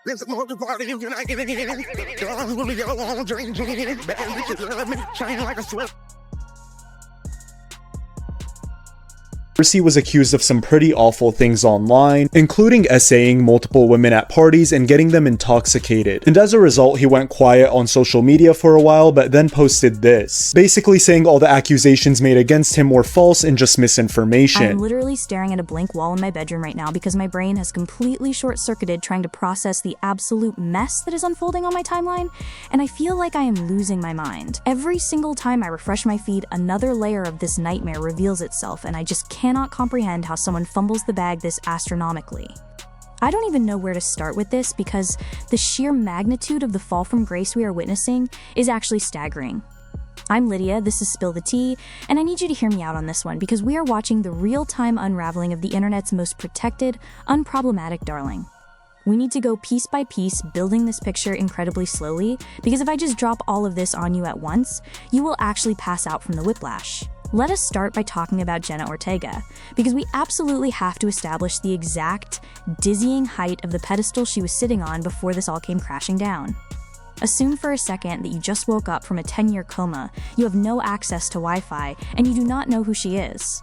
Let's go to party if you're not getting it. Girls will be all drinking. Bad bitches love me, shine like a sweat. He was accused of some pretty awful things online, including essaying multiple women at parties and getting them intoxicated. And as a result, he went quiet on social media for a while, but then posted this, basically saying all the accusations made against him were false and just misinformation. I'm literally staring at a blank wall in my bedroom right now because my brain has completely short-circuited trying to process the absolute mess that is unfolding on my timeline, and I feel like I am losing my mind. Every single time I refresh my feed, another layer of this nightmare reveals itself, and I just cannot comprehend how someone fumbles the bag this astronomically. I don't even know where to start with this because the sheer magnitude of the fall from grace we are witnessing is actually staggering. I'm Lydia, this is Spill the Tea, and I need you to hear me out on this one because we are watching the real-time unraveling of the internet's most protected, unproblematic darling. We need to go piece by piece, building this picture incredibly slowly, because if I just drop all of this on you at once, you will actually pass out from the whiplash. Let us start by talking about Jenna Ortega, because we absolutely have to establish the exact, dizzying height of the pedestal she was sitting on before this all came crashing down. Assume for a second that you just woke up from a 10-year coma, you have no access to Wi-Fi, and you do not know who she is.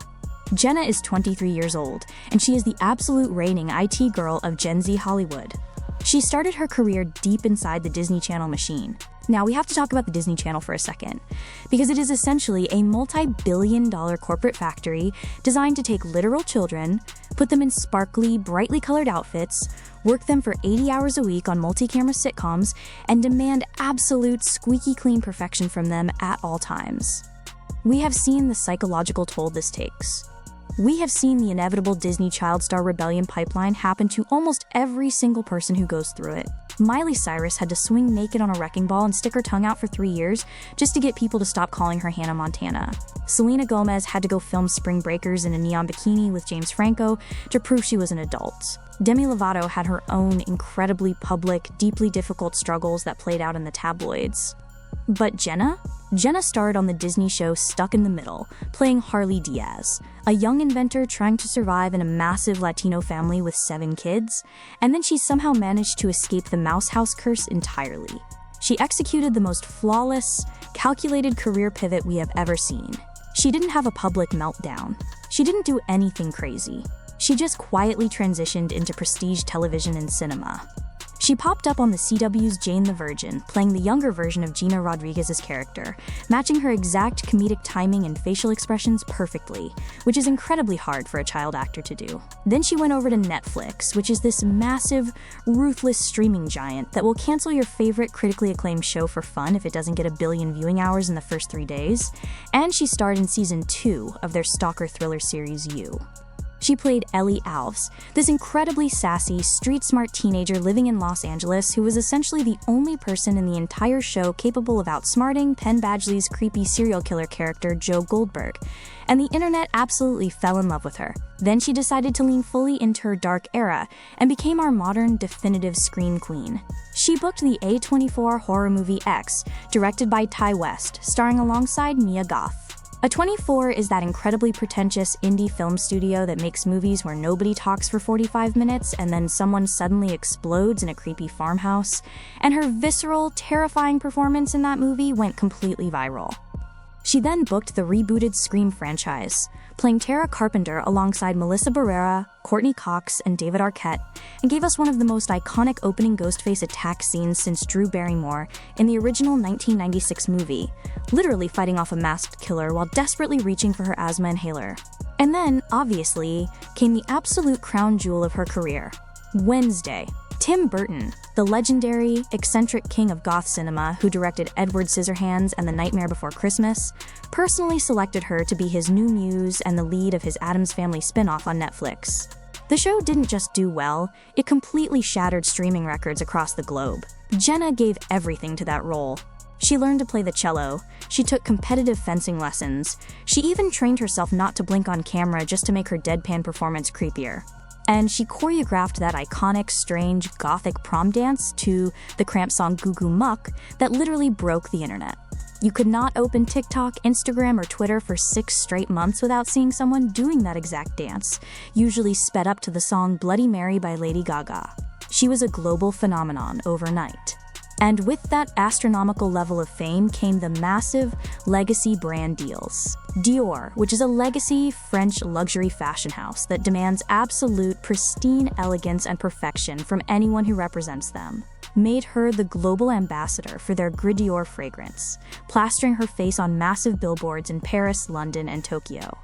Jenna is 23 years old, and she is the absolute reigning IT girl of Gen Z Hollywood. She started her career deep inside the Disney Channel machine. Now, we have to talk about the Disney Channel for a second, because it is essentially a multi-billion-dollar corporate factory designed to take literal children, put them in sparkly, brightly colored outfits, work them for 80 hours a week on multi-camera sitcoms, and demand absolute squeaky clean perfection from them at all times. We have seen the psychological toll this takes. We have seen the inevitable Disney child star rebellion pipeline happen to almost every single person who goes through it. Miley Cyrus had to swing naked on a wrecking ball and stick her tongue out for 3 years just to get people to stop calling her Hannah Montana. Selena Gomez had to go film Spring Breakers in a neon bikini with James Franco to prove she was an adult. Demi Lovato had her own incredibly public, deeply difficult struggles that played out in the tabloids. But Jenna starred on the Disney show Stuck in the Middle, playing Harley Diaz, a young inventor trying to survive in a massive Latino family with 7 kids, and then she somehow managed to escape the mouse house curse entirely. She executed the most flawless, calculated career pivot we have ever seen. She didn't have a public meltdown. She didn't do anything crazy. She just quietly transitioned into prestige television and cinema. She popped up on the CW's Jane the Virgin, playing the younger version of Gina Rodriguez's character, matching her exact comedic timing and facial expressions perfectly, which is incredibly hard for a child actor to do. Then she went over to Netflix, which is this massive, ruthless streaming giant that will cancel your favorite critically acclaimed show for fun if it doesn't get 1 billion viewing hours in the first 3 days, and she starred in season 2 of their stalker thriller series You. She played Ellie Alves, this incredibly sassy, street-smart teenager living in Los Angeles who was essentially the only person in the entire show capable of outsmarting Penn Badgley's creepy serial killer character Joe Goldberg, and the internet absolutely fell in love with her. Then she decided to lean fully into her dark era and became our modern, definitive scream queen. She booked the A24 horror movie X, directed by Ty West, starring alongside Mia Goth. A24 is that incredibly pretentious indie film studio that makes movies where nobody talks for 45 minutes and then someone suddenly explodes in a creepy farmhouse, and her visceral, terrifying performance in that movie went completely viral. She then booked the rebooted Scream franchise, playing Tara Carpenter alongside Melissa Barrera, Courtney Cox, and David Arquette, and gave us one of the most iconic opening Ghostface attack scenes since Drew Barrymore in the original 1996 movie, literally fighting off a masked killer while desperately reaching for her asthma inhaler. And then, obviously, came the absolute crown jewel of her career, Wednesday. Tim Burton, the legendary, eccentric king of goth cinema who directed Edward Scissorhands and The Nightmare Before Christmas, personally selected her to be his new muse and the lead of his Addams Family spin-off on Netflix. The show didn't just do well, it completely shattered streaming records across the globe. Jenna gave everything to that role. She learned to play the cello, she took competitive fencing lessons, she even trained herself not to blink on camera just to make her deadpan performance creepier. And she choreographed that iconic, strange, gothic prom dance to the Cramp song Goo Goo Muck that literally broke the internet. You could not open TikTok, Instagram, or Twitter for 6 straight months without seeing someone doing that exact dance, usually sped up to the song Bloody Mary by Lady Gaga. She was a global phenomenon overnight. And with that astronomical level of fame came the massive legacy brand deals. Dior, which is a legacy French luxury fashion house that demands absolute pristine elegance and perfection from anyone who represents them, made her the global ambassador for their Gris Dior fragrance, plastering her face on massive billboards in Paris, London, and Tokyo.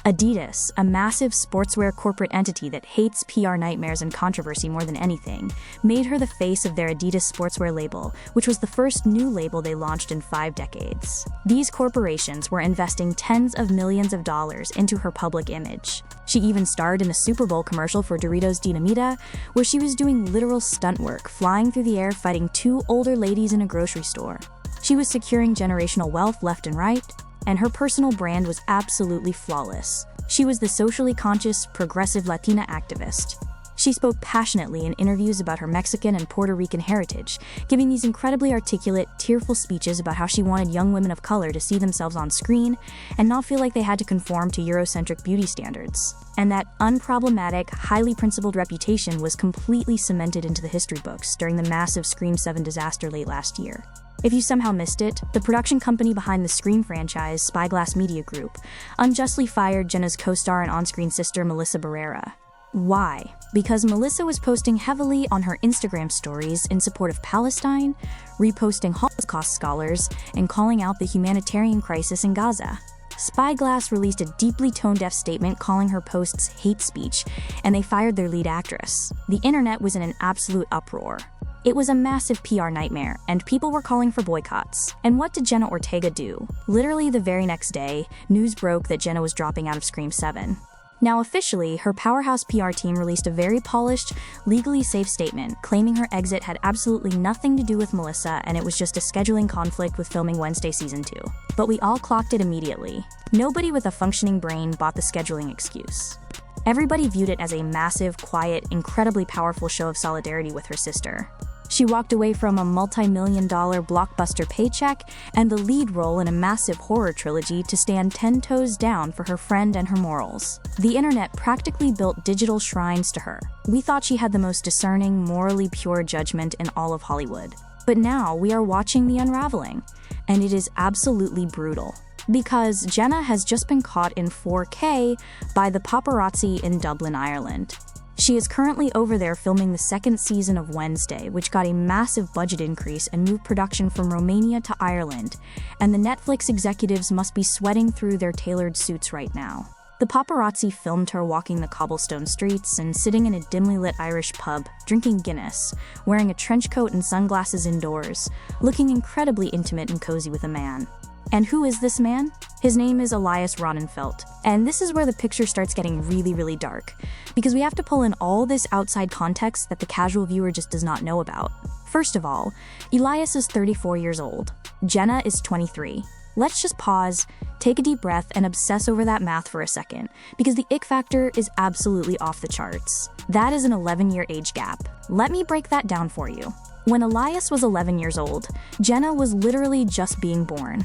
Adidas, a massive sportswear corporate entity that hates PR nightmares and controversy more than anything, made her the face of their Adidas sportswear label, which was the first new label they launched in 5 decades. These corporations were investing tens of millions of dollars into her public image. She even starred in a Super Bowl commercial for Doritos Dinamita, where she was doing literal stunt work, flying through the air fighting 2 older ladies in a grocery store. She was securing generational wealth left and right, and her personal brand was absolutely flawless. She was the socially conscious, progressive Latina activist. She spoke passionately in interviews about her Mexican and Puerto Rican heritage, giving these incredibly articulate, tearful speeches about how she wanted young women of color to see themselves on screen and not feel like they had to conform to Eurocentric beauty standards. And that unproblematic, highly principled reputation was completely cemented into the history books during the massive Scream 7 disaster late last year. If you somehow missed it, the production company behind the Scream franchise, Spyglass Media Group, unjustly fired Jenna's co-star and on-screen sister Melissa Barrera. Why? Because Melissa was posting heavily on her Instagram stories in support of Palestine, reposting Holocaust scholars, and calling out the humanitarian crisis in Gaza. Spyglass released a deeply tone-deaf statement calling her posts hate speech, and they fired their lead actress. The internet was in an absolute uproar. It was a massive PR nightmare, and people were calling for boycotts. And what did Jenna Ortega do? Literally the very next day, news broke that Jenna was dropping out of Scream 7. Now officially, her powerhouse PR team released a very polished, legally safe statement, claiming her exit had absolutely nothing to do with Melissa and it was just a scheduling conflict with filming Wednesday Season 2. But we all clocked it immediately. Nobody with a functioning brain bought the scheduling excuse. Everybody viewed it as a massive, quiet, incredibly powerful show of solidarity with her sister. She walked away from a multi-million-dollar blockbuster paycheck and the lead role in a massive horror trilogy to stand 10 toes down for her friend and her morals. The internet practically built digital shrines to her. We thought she had the most discerning, morally pure judgment in all of Hollywood. But now we are watching the unraveling, and it is absolutely brutal. Because Jenna has just been caught in 4K by the paparazzi in Dublin, Ireland. She is currently over there filming the 2nd season of Wednesday, which got a massive budget increase and moved production from Romania to Ireland, and the Netflix executives must be sweating through their tailored suits right now. The paparazzi filmed her walking the cobblestone streets and sitting in a dimly lit Irish pub, drinking Guinness, wearing a trench coat and sunglasses indoors, looking incredibly intimate and cozy with a man. And who is this man? His name is Elias Ronenfeld. And this is where the picture starts getting really, really dark, because we have to pull in all this outside context that the casual viewer just does not know about. First of all, Elias is 34 years old. Jenna is 23. Let's just pause, take a deep breath, and obsess over that math for a second, because the ick factor is absolutely off the charts. That is an 11-year age gap. Let me break that down for you. When Elias was 11 years old, Jenna was literally just being born.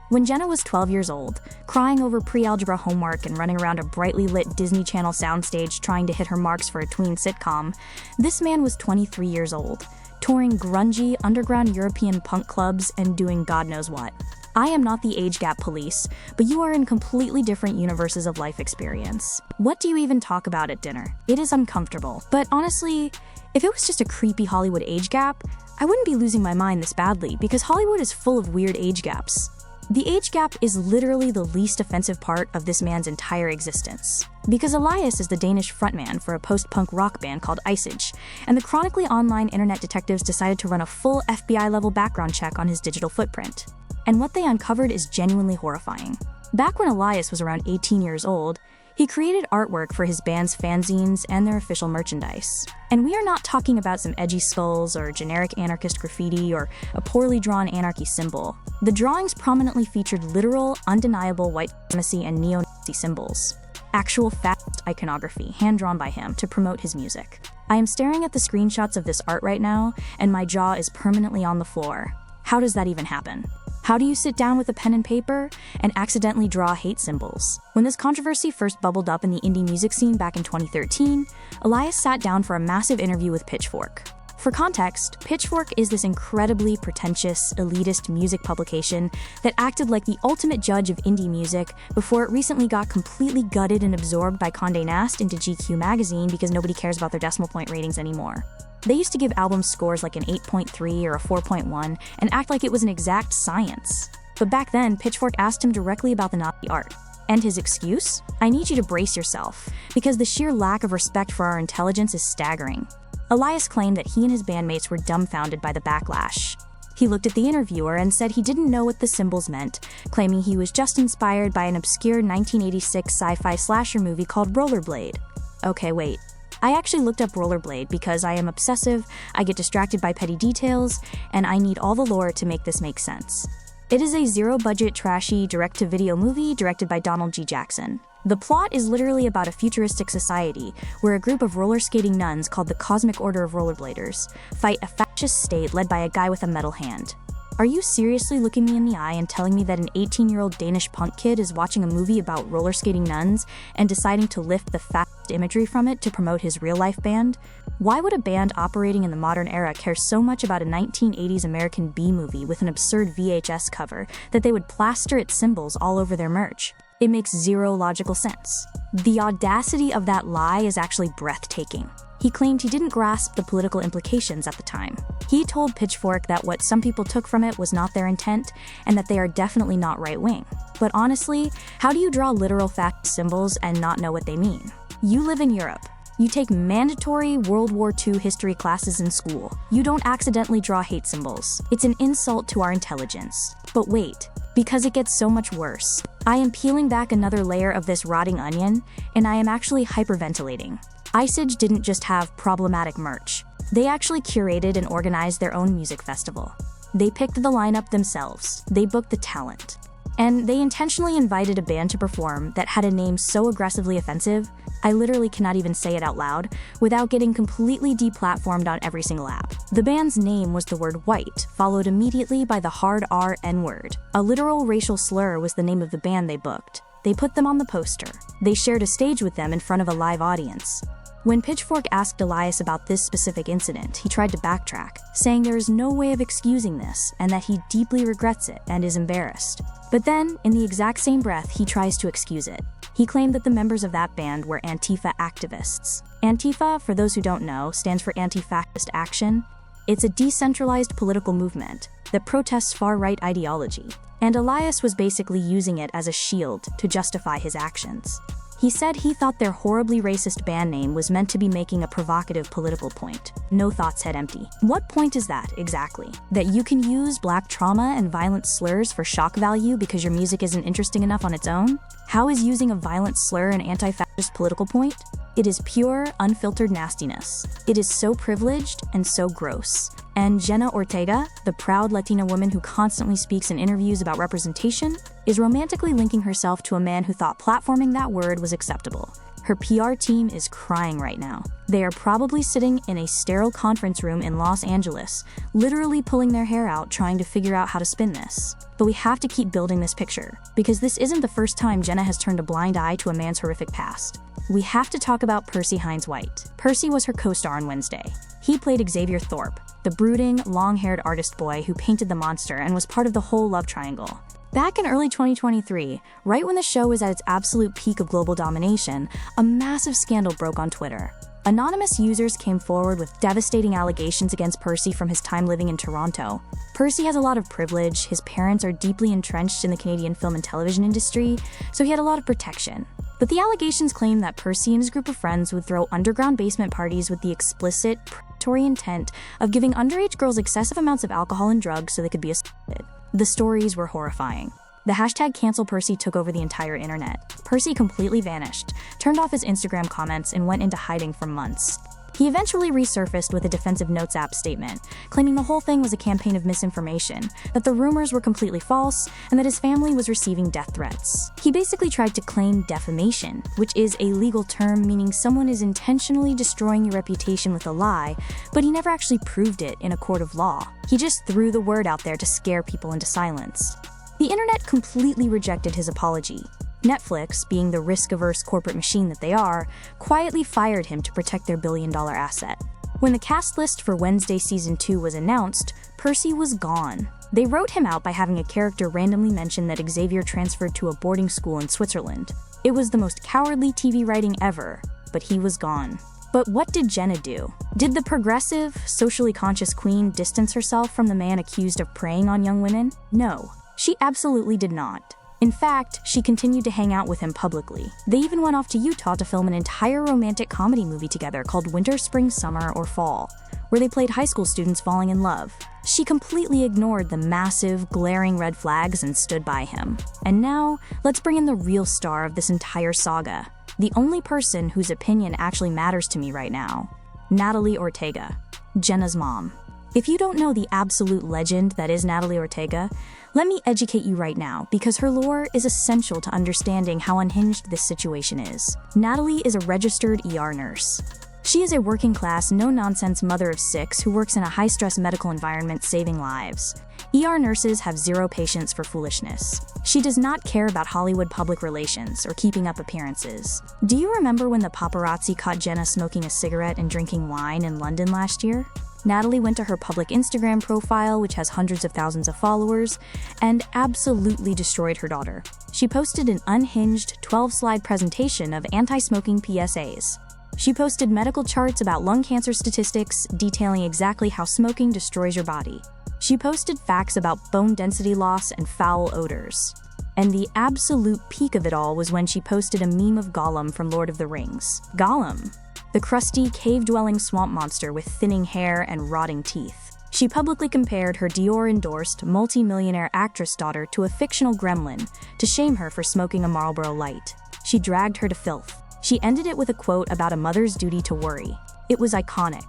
When Jenna was 12 years old, crying over pre-algebra homework and running around a brightly lit Disney Channel soundstage trying to hit her marks for a tween sitcom, this man was 23 years old, touring grungy, underground European punk clubs and doing God knows what. I am not the age gap police, but you are in completely different universes of life experience. What do you even talk about at dinner? It is uncomfortable. But honestly, if it was just a creepy Hollywood age gap, I wouldn't be losing my mind this badly, because Hollywood is full of weird age gaps. The age gap is literally the least offensive part of this man's entire existence. Because Elias is the Danish frontman for a post-punk rock band called Ice Age, and the chronically online internet detectives decided to run a full FBI-level background check on his digital footprint. And what they uncovered is genuinely horrifying. Back when Elias was around 18 years old, he created artwork for his band's fanzines and their official merchandise. And we are not talking about some edgy skulls or generic anarchist graffiti or a poorly drawn anarchy symbol. The drawings prominently featured literal, undeniable white supremacy and neo-Nazi symbols. Actual fast iconography, hand-drawn by him to promote his music. I am staring at the screenshots of this art right now, and my jaw is permanently on the floor. How does that even happen? How do you sit down with a pen and paper and accidentally draw hate symbols? When this controversy first bubbled up in the indie music scene back in 2013, Elias sat down for a massive interview with Pitchfork. For context, Pitchfork is this incredibly pretentious, elitist music publication that acted like the ultimate judge of indie music before it recently got completely gutted and absorbed by Condé Nast into GQ magazine because nobody cares about their decimal point ratings anymore. They used to give albums scores like an 8.3 or a 4.1 and act like it was an exact science. But back then, Pitchfork asked him directly about the Nazi art. And his excuse? I need you to brace yourself, because the sheer lack of respect for our intelligence is staggering. Elias claimed that he and his bandmates were dumbfounded by the backlash. He looked at the interviewer and said he didn't know what the symbols meant, claiming he was just inspired by an obscure 1986 sci-fi slasher movie called Rollerblade. Okay, wait. I actually looked up Rollerblade because I am obsessive, I get distracted by petty details, and I need all the lore to make this make sense. It is a zero-budget, trashy, direct-to-video movie directed by Donald G. Jackson. The plot is literally about a futuristic society where a group of roller skating nuns called the Cosmic Order of Rollerbladers fight a fascist state led by a guy with a metal hand. Are you seriously looking me in the eye and telling me that an 18-year-old Danish punk kid is watching a movie about roller skating nuns and deciding to lift the fascist imagery from it to promote his real-life band? Why would a band operating in the modern era care so much about a 1980s American B-movie with an absurd VHS cover that they would plaster its symbols all over their merch? It makes zero logical sense. The audacity of that lie is actually breathtaking. He claimed he didn't grasp the political implications at the time. He told Pitchfork that what some people took from it was not their intent, and that they are definitely not right-wing. But honestly, how do you draw literal fascist symbols and not know what they mean? You live in Europe. You take mandatory World War II history classes in school. You don't accidentally draw hate symbols. It's an insult to our intelligence. But wait, because it gets so much worse. I am peeling back another layer of this rotting onion, and I am actually hyperventilating. Iceage didn't just have problematic merch. They actually curated and organized their own music festival. They picked the lineup themselves. They booked the talent. And they intentionally invited a band to perform that had a name so aggressively offensive, I literally cannot even say it out loud, without getting completely deplatformed on every single app. The band's name was the word white, followed immediately by the hard R N-word. A literal racial slur was the name of the band they booked. They put them on the poster. They shared a stage with them in front of a live audience. When Pitchfork asked Elias about this specific incident, he tried to backtrack, saying there is no way of excusing this and that he deeply regrets it and is embarrassed. But then, in the exact same breath, he tries to excuse it. He claimed that the members of that band were Antifa activists. Antifa, for those who don't know, stands for Anti-Fascist Action. It's a decentralized political movement that protests far-right ideology, and Elias was basically using it as a shield to justify his actions. He said he thought their horribly racist band name was meant to be making a provocative political point. No thoughts head empty. What point is that, exactly? That you can use black trauma and violent slurs for shock value because your music isn't interesting enough on its own? How is using a violent slur an anti-fascist political point? It is pure, unfiltered nastiness. It is so privileged and so gross. And Jenna Ortega, the proud Latina woman who constantly speaks in interviews about representation, is romantically linking herself to a man who thought platforming that word was acceptable. Her PR team is crying right now. They are probably sitting in a sterile conference room in Los Angeles, literally pulling their hair out trying to figure out how to spin this. But we have to keep building this picture, because this isn't the first time Jenna has turned a blind eye to a man's horrific past. We have to talk about Percy Hines-White. Percy was her co-star on Wednesday. He played Xavier Thorpe, the brooding, long-haired artist boy who painted the monster and was part of the whole love triangle. Back in early 2023, right when the show was at its absolute peak of global domination, a massive scandal broke on Twitter. Anonymous users came forward with devastating allegations against Percy from his time living in Toronto. Percy has a lot of privilege, his parents are deeply entrenched in the Canadian film and television industry, so he had a lot of protection. But the allegations claim that Percy and his group of friends would throw underground basement parties with the explicit, predatory intent of giving underage girls excessive amounts of alcohol and drugs so they could be assaulted. The stories were horrifying. The hashtag #CancelPercy took over the entire internet. Percy completely vanished, turned off his Instagram comments, and went into hiding for months. He eventually resurfaced with a defensive notes app statement, claiming the whole thing was a campaign of misinformation, that the rumors were completely false, and that his family was receiving death threats. He basically tried to claim defamation, which is a legal term meaning someone is intentionally destroying your reputation with a lie, but he never actually proved it in a court of law. He just threw the word out there to scare people into silence. The internet completely rejected his apology. Netflix, being the risk-averse corporate machine that they are, quietly fired him to protect their billion-dollar asset. When the cast list for Wednesday Season 2 was announced, Percy was gone. They wrote him out by having a character randomly mention that Xavier transferred to a boarding school in Switzerland. It was the most cowardly TV writing ever, but he was gone. But what did Jenna do? Did the progressive, socially conscious queen distance herself from the man accused of preying on young women? No, she absolutely did not. In fact, she continued to hang out with him publicly. They even went off to Utah to film an entire romantic comedy movie together called Winter, Spring, Summer, or Fall, where they played high school students falling in love. She completely ignored the massive, glaring red flags and stood by him. And now, let's bring in the real star of this entire saga. The only person whose opinion actually matters to me right now. Natalie Ortega, Jenna's mom. If you don't know the absolute legend that is Natalie Ortega, let me educate you right now, because her lore is essential to understanding how unhinged this situation is. Natalie is a registered ER nurse. She is a working-class, no-nonsense mother of 6 who works in a high-stress medical environment saving lives. ER nurses have zero patience for foolishness. She does not care about Hollywood public relations or keeping up appearances. Do you remember when the paparazzi caught Jenna smoking a cigarette and drinking wine in London last year? Natalie went to her public Instagram profile, which has hundreds of thousands of followers, and absolutely destroyed her daughter. She posted an unhinged 12-slide presentation of anti-smoking PSAs. She posted medical charts about lung cancer statistics, detailing exactly how smoking destroys your body. She posted facts about bone density loss and foul odors. And the absolute peak of it all was when she posted a meme of Gollum from Lord of the Rings. Gollum, the crusty, cave-dwelling swamp monster with thinning hair and rotting teeth. She publicly compared her Dior-endorsed, multi-millionaire actress daughter to a fictional gremlin to shame her for smoking a Marlboro Light. She dragged her to filth. She ended it with a quote about a mother's duty to worry. It was iconic.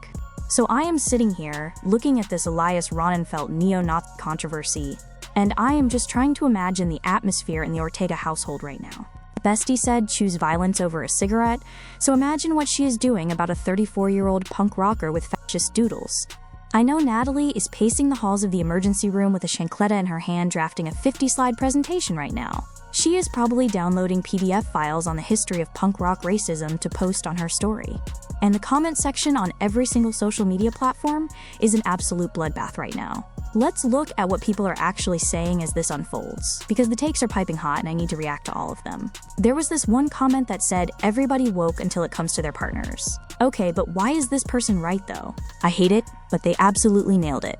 So I am sitting here, looking at this Elias Ronenfeld neo-Nazi controversy, and I am just trying to imagine the atmosphere in the Ortega household right now. Bestie said choose violence over a cigarette, so imagine what she is doing about a 34-year-old punk rocker with fascist doodles. I know Natalie is pacing the halls of the emergency room with a chancleta in her hand drafting a 50-slide presentation right now. She is probably downloading PDF files on the history of punk rock racism to post on her story. And the comment section on every single social media platform is an absolute bloodbath right now. Let's look at what people are actually saying as this unfolds, because the takes are piping hot and I need to react to all of them. There was this one comment that said, everybody woke until it comes to their partners. Okay, but why is this person right though? I hate it, but they absolutely nailed it.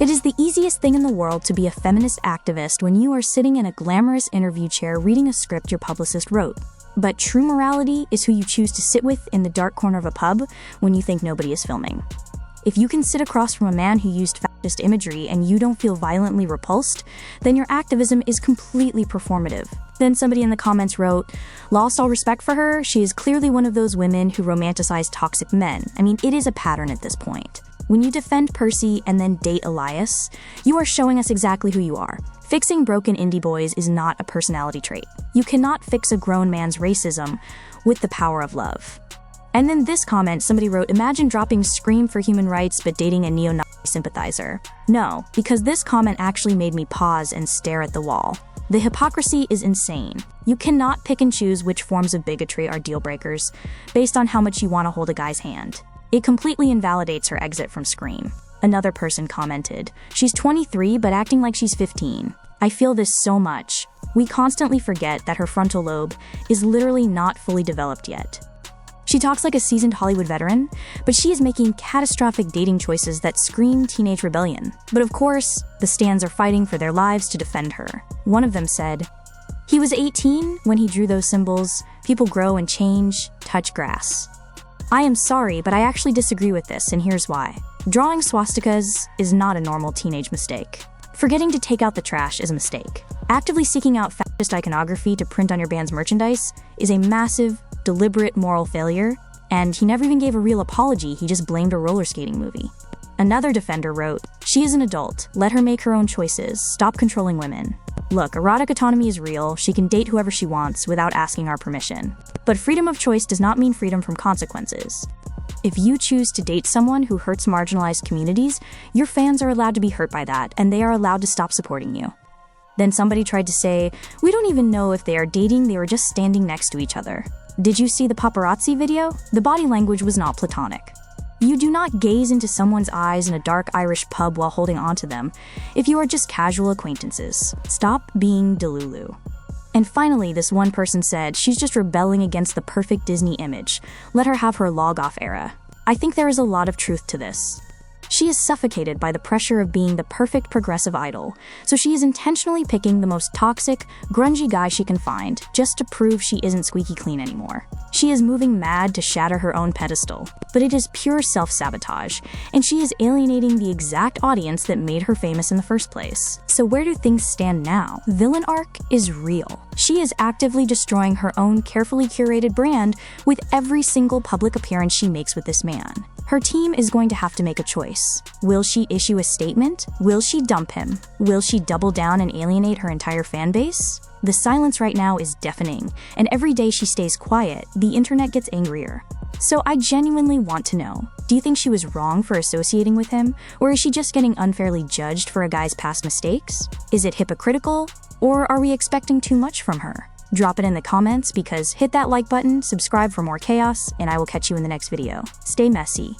It is the easiest thing in the world to be a feminist activist when you are sitting in a glamorous interview chair reading a script your publicist wrote. But true morality is who you choose to sit with in the dark corner of a pub when you think nobody is filming. If you can sit across from a man who used fascist imagery and you don't feel violently repulsed, then your activism is completely performative. Then somebody in the comments wrote, lost all respect for her, she is clearly one of those women who romanticize toxic men. I mean, it is a pattern at this point. When you defend Percy and then date Elias, you are showing us exactly who you are. Fixing broken indie boys is not a personality trait. You cannot fix a grown man's racism with the power of love. And then this comment, somebody wrote, imagine dropping Scream for human rights but dating a neo-Nazi sympathizer. No, because this comment actually made me pause and stare at the wall. The hypocrisy is insane. You cannot pick and choose which forms of bigotry are deal breakers based on how much you want to hold a guy's hand. It completely invalidates her exit from Scream. Another person commented, she's 23 but acting like she's 15. I feel this so much. We constantly forget that her frontal lobe is literally not fully developed yet. She talks like a seasoned Hollywood veteran, but she is making catastrophic dating choices that scream teenage rebellion. But of course, the stans are fighting for their lives to defend her. One of them said, he was 18 when he drew those symbols. People grow and change, touch grass. I am sorry, but I actually disagree with this, and here's why. Drawing swastikas is not a normal teenage mistake. Forgetting to take out the trash is a mistake. Actively seeking out fascist iconography to print on your band's merchandise is a massive, deliberate moral failure, And he never even gave a real apology, he just blamed a roller skating movie. Another defender wrote, "She is an adult. Let her make her own choices. Stop controlling women. Look, erotic autonomy is real. She can date whoever she wants without asking our permission. But freedom of choice does not mean freedom from consequences. If you choose to date someone who hurts marginalized communities, your fans are allowed to be hurt by that, and they are allowed to stop supporting you." Then somebody tried to say, "We don't even know if they are dating, they were just standing next to each other." Did you see the paparazzi video? The body language was not platonic. You do not gaze into someone's eyes in a dark Irish pub while holding onto them if you are just casual acquaintances. Stop being Delulu. And finally, this one person said, "She's just rebelling against the perfect Disney image. Let her have her log-off era." I think there is a lot of truth to this. She is suffocated by the pressure of being the perfect progressive idol, so she is intentionally picking the most toxic, grungy guy she can find just to prove she isn't squeaky clean anymore. She is moving mad to shatter her own pedestal, but it is pure self-sabotage, and she is alienating the exact audience that made her famous in the first place. So where do things stand now? Villain arc is real. She is actively destroying her own carefully curated brand with every single public appearance she makes with this man. Her team is going to have to make a choice. Will she issue a statement? Will she dump him? Will she double down and alienate her entire fan base? The silence right now is deafening, and every day she stays quiet, the internet gets angrier. So I genuinely want to know, do you think she was wrong for associating with him, or is she just getting unfairly judged for a guy's past mistakes? Is it hypocritical, or are we expecting too much from her? Drop it in the comments, because hit that like button, subscribe for more chaos, and I will catch you in the next video. Stay messy.